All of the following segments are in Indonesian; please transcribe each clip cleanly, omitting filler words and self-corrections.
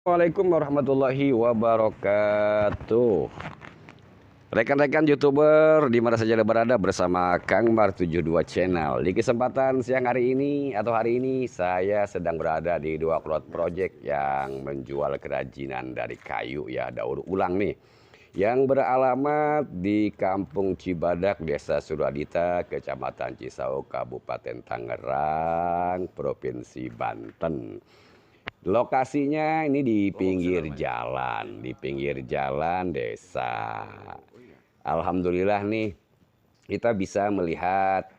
Assalamualaikum warahmatullahi wabarakatuh. Rekan-rekan YouTuber di mana saja Anda berada bersama Kang Mar 72 Channel. Di kesempatan siang hari ini atau hari ini saya sedang berada di Dua Cloud Project yang menjual kerajinan dari kayu ya, daur ulang nih. Yang beralamat di Kampung Cibadak, Desa Suradita, Kecamatan Cisauk, Kabupaten Tangerang, Provinsi Banten. Lokasinya ini di pinggir jalan desa. Alhamdulillah nih kita bisa melihat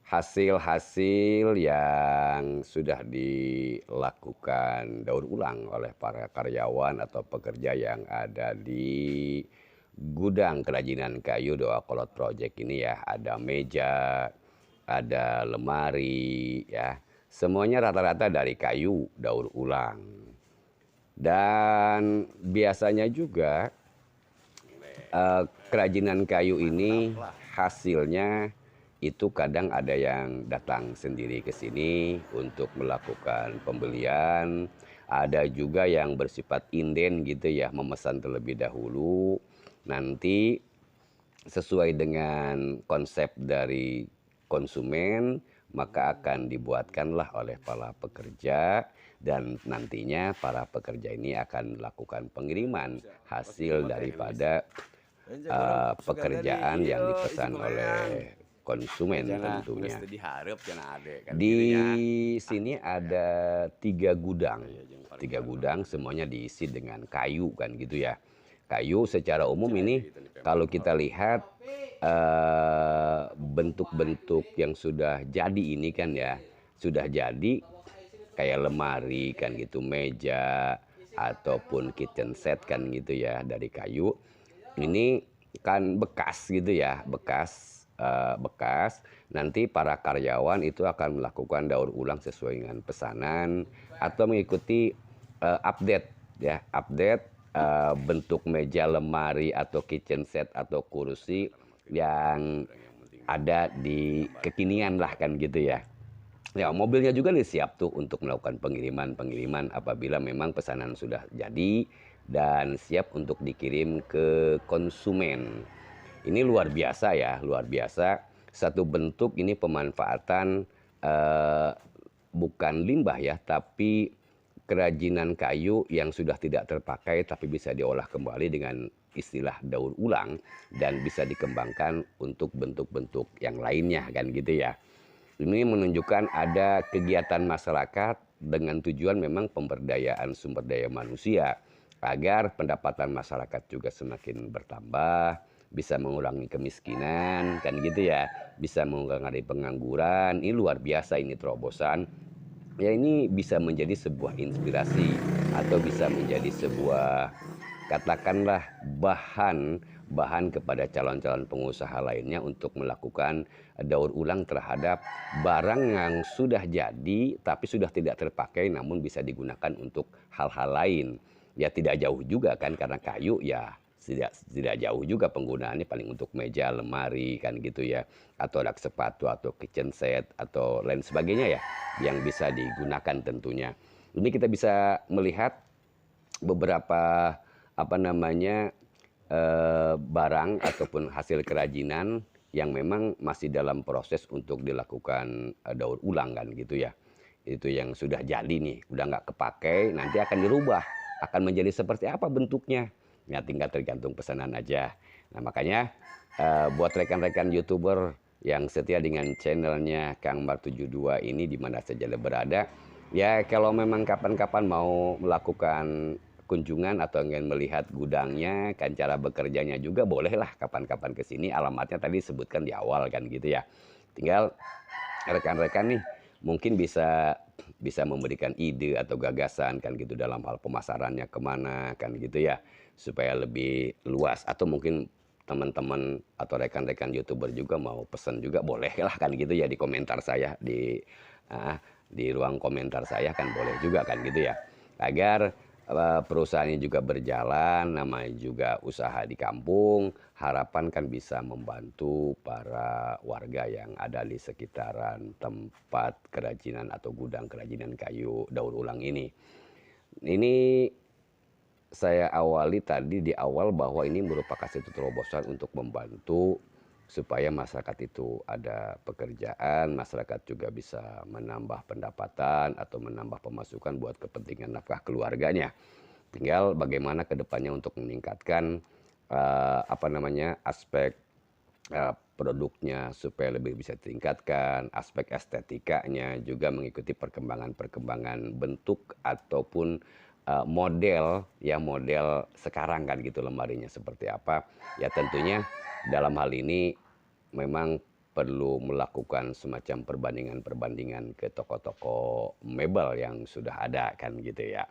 hasil-hasil yang sudah dilakukan daur ulang oleh para karyawan atau pekerja yang ada di gudang kerajinan kayu Doa Kolot Project ini ya. Ada meja, ada lemari ya. Semuanya rata-rata dari kayu daur ulang. Dan biasanya juga kerajinan kayu ini hasilnya itu kadang ada yang datang sendiri ke sini untuk melakukan pembelian, ada juga yang bersifat inden gitu ya, memesan terlebih dahulu. Nanti sesuai dengan konsep dari konsumen, maka akan dibuatkanlah oleh para pekerja dan nantinya para pekerja ini akan melakukan pengiriman hasil daripada pekerjaan yang dipesan oleh konsumen tentunya. Di sini ada 3 gudang, 3 gudang semuanya diisi dengan kayu kan gitu ya. Kayu secara umum ini kalau kita lihat bentuk-bentuk yang sudah jadi ini kan ya, sudah jadi kayak lemari kan gitu, meja ataupun kitchen set kan gitu ya dari kayu. Ini kan bekas gitu ya, bekas. Nanti para karyawan itu akan melakukan daur ulang sesuai dengan pesanan atau mengikuti update ya, update bentuk meja, lemari atau kitchen set atau kursi yang ada di kekinian lah kan gitu ya. Ya, mobilnya juga nih siap tuh untuk melakukan pengiriman apabila memang pesanan sudah jadi dan siap untuk dikirim ke konsumen. Ini luar biasa ya, luar biasa. Satu bentuk ini pemanfaatan eh, bukan limbah ya, tapi kerajinan kayu yang sudah tidak terpakai tapi bisa diolah kembali dengan istilah daur ulang dan bisa dikembangkan untuk bentuk-bentuk yang lainnya kan gitu ya. Ini menunjukkan ada kegiatan masyarakat dengan tujuan memang pemberdayaan sumber daya manusia agar pendapatan masyarakat juga semakin bertambah, bisa mengurangi kemiskinan kan gitu ya, bisa mengurangi pengangguran. Ini luar biasa ini terobosan. Ya ini bisa menjadi sebuah inspirasi atau bisa menjadi sebuah katakanlah bahan kepada calon-calon pengusaha lainnya untuk melakukan daur ulang terhadap barang yang sudah jadi tapi sudah tidak terpakai namun bisa digunakan untuk hal-hal lain. Ya tidak jauh juga kan karena kayu ya tidak jauh juga penggunaannya, paling untuk meja, lemari kan gitu ya, atau rak sepatu atau kitchen set atau lain sebagainya ya yang bisa digunakan tentunya. Ini kita bisa melihat beberapa apa namanya barang ataupun hasil kerajinan yang memang masih dalam proses untuk dilakukan daur ulang kan gitu ya. Itu yang sudah jadi nih, udah nggak kepakai, nanti akan dirubah, akan menjadi seperti apa bentuknya. Ya tinggal tergantung pesanan aja. Nah makanya buat rekan-rekan YouTuber yang setia dengan channelnya Kang Mar 72 ini di mana saja berada, ya kalau memang kapan-kapan mau melakukan kunjungan atau ingin melihat gudangnya, kan cara bekerjanya juga bolehlah kapan-kapan ke sini. Alamatnya tadi sebutkan di awal kan gitu ya. Tinggal rekan-rekan nih mungkin bisa bisa memberikan ide atau gagasan kan gitu dalam hal pemasarannya kemana kan gitu ya supaya lebih luas, atau mungkin teman-teman atau rekan-rekan YouTuber juga mau pesan juga boleh lah kan gitu ya di komentar saya di ruang komentar saya kan boleh juga kan gitu ya, agar perusahaan ini juga berjalan, namanya juga usaha di kampung, harapan kan bisa membantu para warga yang ada di sekitaran tempat kerajinan atau gudang kerajinan kayu daur ulang ini. Ini saya awali tadi di awal bahwa ini merupakan satu terobosan untuk membantu supaya masyarakat itu ada pekerjaan, masyarakat juga bisa menambah pendapatan atau menambah pemasukan buat kepentingan nafkah keluarganya. Tinggal bagaimana ke depannya untuk meningkatkan aspek produknya supaya lebih bisa ditingkatkan, aspek estetikanya juga mengikuti perkembangan-perkembangan bentuk ataupun model sekarang kan gitu lemarinya seperti apa. Ya tentunya dalam hal ini memang perlu melakukan semacam perbandingan-perbandingan ke toko-toko mebel yang sudah ada kan gitu ya.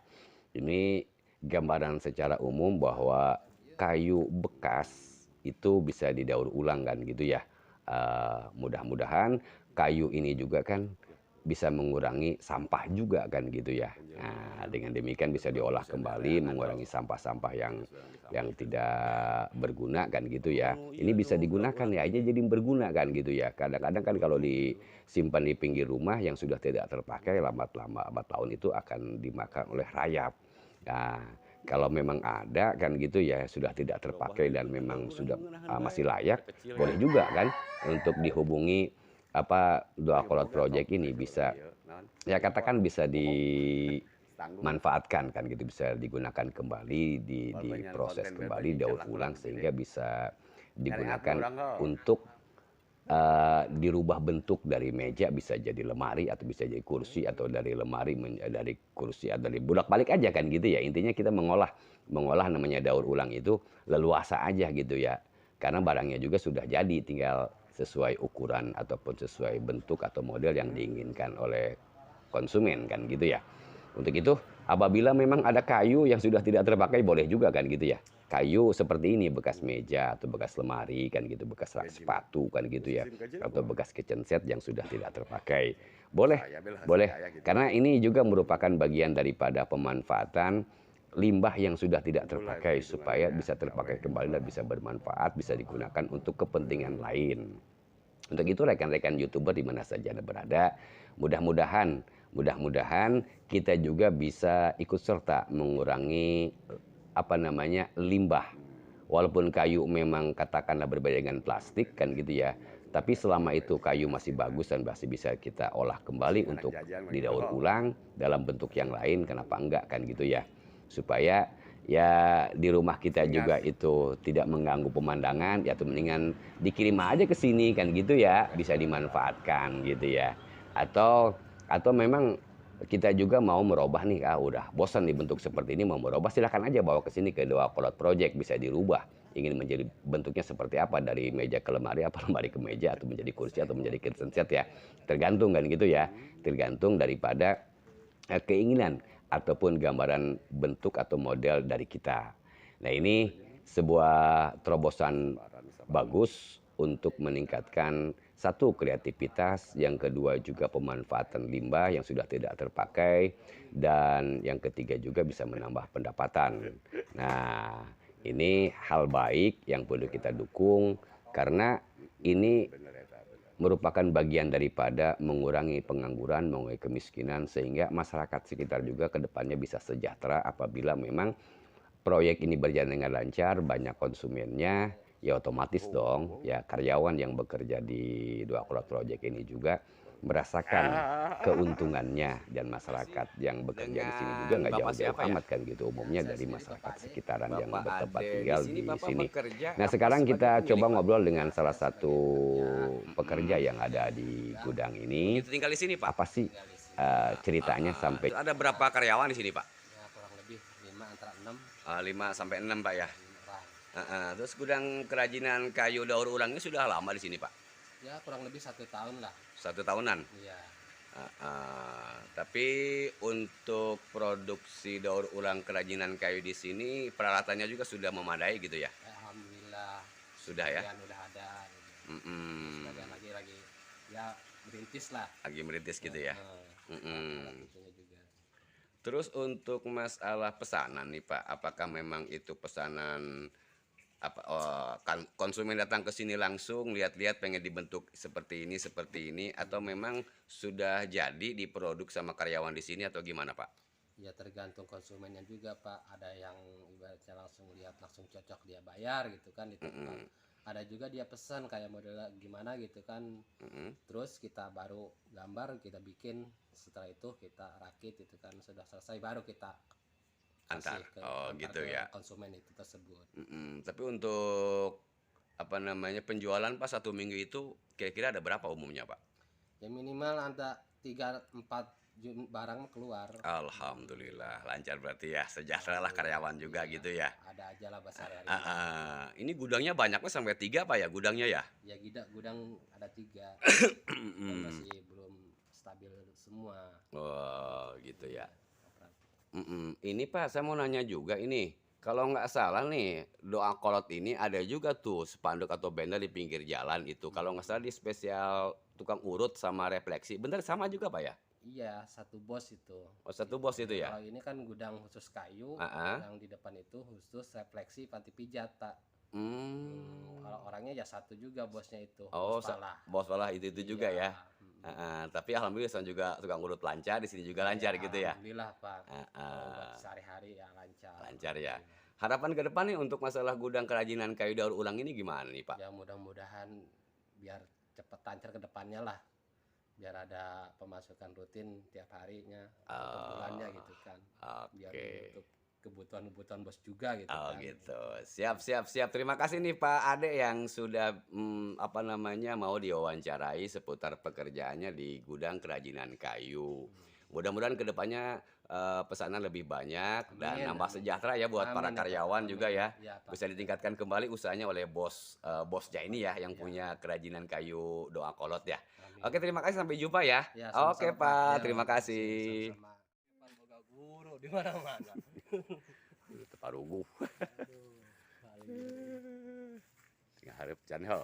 Ini gambaran secara umum bahwa kayu bekas itu bisa didaur ulang kan gitu ya. Mudah-mudahan kayu ini juga kan bisa mengurangi sampah juga kan gitu ya. Nah, dengan demikian bisa diolah kembali, mengurangi sampah-sampah yang tidak berguna kan gitu ya. Ini bisa digunakan ya, aja jadi berguna kan gitu ya. Kadang-kadang kan kalau disimpan di pinggir rumah yang sudah tidak terpakai lambat tahun itu akan dimakan oleh rayap. Nah, kalau memang ada kan gitu ya sudah tidak terpakai dan memang sudah masih layak, boleh juga kan untuk dihubungi Doa Kolot Project ini bisa ya katakan bisa dimanfaatkan kan gitu, bisa digunakan kembali, diproses kembali, daur ulang sehingga bisa digunakan untuk dirubah bentuk dari meja bisa jadi lemari atau bisa jadi kursi atau dari lemari dari kursi atau dari bolak-balik aja kan gitu ya. Intinya kita mengolah namanya daur ulang itu leluasa aja gitu ya. Karena barangnya juga sudah jadi, tinggal sesuai ukuran ataupun sesuai bentuk atau model yang diinginkan oleh konsumen kan gitu ya. Untuk itu apabila memang ada kayu yang sudah tidak terpakai boleh juga kan gitu ya. Kayu seperti ini bekas meja atau bekas lemari kan gitu, bekas rak sepatu kan gitu ya, atau bekas kitchen set yang sudah tidak terpakai. Boleh, boleh. Karena ini juga merupakan bagian daripada pemanfaatan limbah yang sudah tidak terpakai supaya bisa terpakai kembali dan bisa bermanfaat, bisa digunakan untuk kepentingan lain. Untuk itu rekan-rekan YouTuber di mana saja Anda berada, mudah-mudahan kita juga bisa ikut serta mengurangi limbah. Walaupun kayu memang katakanlah berbeda dengan plastik kan gitu ya. Tapi selama itu kayu masih bagus dan masih bisa kita olah kembali untuk didaur ulang dalam bentuk yang lain, kenapa enggak kan gitu ya. Supaya ya di rumah kita juga itu tidak mengganggu pemandangan, ya tuh mendingan dikirim aja ke sini kan gitu ya, bisa dimanfaatkan gitu ya. Atau memang kita juga mau merubah nih, udah bosan nih bentuk seperti ini, mau merubah silakan aja bawa ke sini ke Doa Kolot Project, bisa dirubah. Ingin menjadi bentuknya seperti apa, dari meja ke lemari, apa lemari ke meja, atau menjadi kursi, atau menjadi kitchen set ya. Tergantung kan gitu ya. Tergantung daripada keinginan ataupun gambaran bentuk atau model dari kita. Nah ini sebuah terobosan bagus untuk meningkatkan satu kreativitas, yang kedua juga pemanfaatan limbah yang sudah tidak terpakai, dan yang ketiga juga bisa menambah pendapatan. Nah ini hal baik yang perlu kita dukung karena ini merupakan bagian daripada mengurangi pengangguran, mengurangi kemiskinan, sehingga masyarakat sekitar juga ke depannya bisa sejahtera apabila memang proyek ini berjalan dengan lancar, banyak konsumennya, ya otomatis dong ya karyawan yang bekerja di Doa Kolot Project ini juga merasakan keuntungannya, dan masyarakat yang bekerja di sini juga nggak jauh-jauh amat kan gitu, umumnya dari masyarakat sekitaran yang bertempat tinggal di sini. Nah sekarang kita coba ngobrol dengan salah satu pekerja yang ada di gudang ini. Begitu tinggal di sini, Pak. Apa sih ceritanya sampai Ada berapa karyawan di sini, Pak? Ya kurang lebih 5 antara 6 5 sampai 6, Pak ya. orang. Terus gudang kerajinan kayu daur ulang ini sudah lama di sini, Pak? Ya kurang lebih 1 tahun lah. 1 tahunan. Iya. Tapi untuk produksi daur ulang kerajinan kayu di sini peralatannya juga sudah memadai gitu ya? Alhamdulillah. Sudah ya? Sebagian udah ada. Gitu. Mm-mm. Sebagian lagi ya merintis lah. Lagi merintis gitu ya? Itunya juga. Terus untuk masalah pesanan nih Pak, apakah memang itu pesanan konsumen datang ke sini langsung lihat-lihat pengen dibentuk seperti ini, atau memang sudah jadi diproduk sama karyawan di sini atau gimana Pak? Ya tergantung konsumennya juga Pak. Ada yang ibaratnya langsung lihat langsung cocok dia bayar gitu kan di tempat. Ada juga dia pesan kayak model gimana gitu kan. Mm-mm. Terus kita baru gambar kita bikin, setelah itu kita rakit itu kan sudah selesai baru kita Antar. kasih ke Oh antar gitu ke ya. konsumen itu tersebut. Tapi untuk apa namanya penjualan Pak 1 minggu itu kira-kira ada berapa umumnya Pak? Ya minimal ada 3-4 barang keluar. Alhamdulillah lancar berarti ya, sejahtera lah karyawan juga Iya, gitu ya. ada aja lah besar hari Ah, ah. Ini gudangnya banyaknya sampai 3 Pak ya gudangnya ya? ya gudang ada 3 dan masih belum stabil semua. Oh gitu ya. Operatif. Ini Pak saya mau nanya juga ini. Kalau nggak salah nih doa kolot ini ada juga tuh spanduk atau banner di pinggir jalan itu. Kalau nggak salah di spesial tukang urut sama refleksi. Bener sama juga Pak ya? Iya, satu bos itu. Oh satu bos itu ya? Kalau ini kan gudang khusus kayu, Ah, ah. yang di depan itu khusus refleksi panti pijat, Pak. Hmm. Kalau orangnya ya satu juga bosnya itu, Oh, bos pala. bos malah itu juga Iya, ya. Tapi alhamdulillah saya juga tukang urut lancar, di sini juga lancar iya, gitu ya. Alhamdulillah, Pak. Ah, Kalau buat ah. sehari-hari ya lancar. Lancar ya. Alhamdulillah. Harapan ke depan nih untuk masalah gudang kerajinan kayu daur ulang ini gimana nih Pak? Ya mudah-mudahan biar cepet lancar ke depannya lah. Biar ada pemasukan rutin tiap harinya atau bulannya gitu kan. Biar Oke. untuk kebutuhan-kebutuhan bos juga gitu Oh kan. gitu. Siap, siap, siap. Terima kasih nih Pak Ade yang sudah apa namanya mau diwawancarai seputar pekerjaannya di gudang kerajinan kayu. Mudah-mudahan kedepannya pesanan lebih banyak dan Amin, nambah amin. sejahtera ya buat para Amin ya, Pak. karyawan juga Amin. ya. Ya, Pak. Bisa ditingkatkan kembali usahanya oleh bosnya ini ya yang Ya. punya kerajinan kayu doa kolot ya. Amin. Oke, terima kasih sampai jumpa ya. Ya, Oke sama-sama, Pak, Ya, terima kasih. sama-sama. Boga guru di mana-mana. Teparugu. Aduh, paling Tinggal harap channel.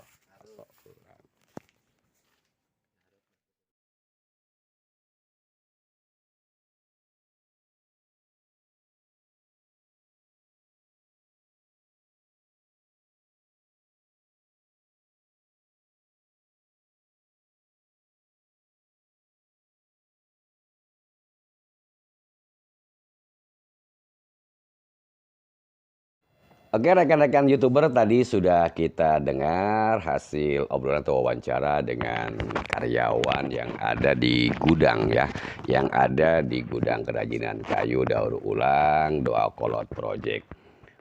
Oke rekan-rekan YouTuber tadi sudah kita dengar hasil obrolan atau wawancara dengan karyawan yang ada di gudang ya. Yang ada di gudang kerajinan kayu daur ulang Doa Kolot Project.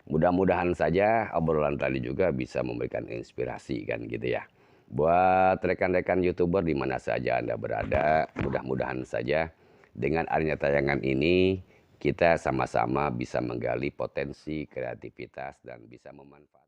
Mudah-mudahan saja obrolan tadi juga bisa memberikan inspirasi kan gitu ya. Buat rekan-rekan YouTuber di mana saja Anda berada, mudah-mudahan saja dengan adanya tayangan ini kita sama-sama bisa menggali potensi kreativitas dan bisa memanfaatkan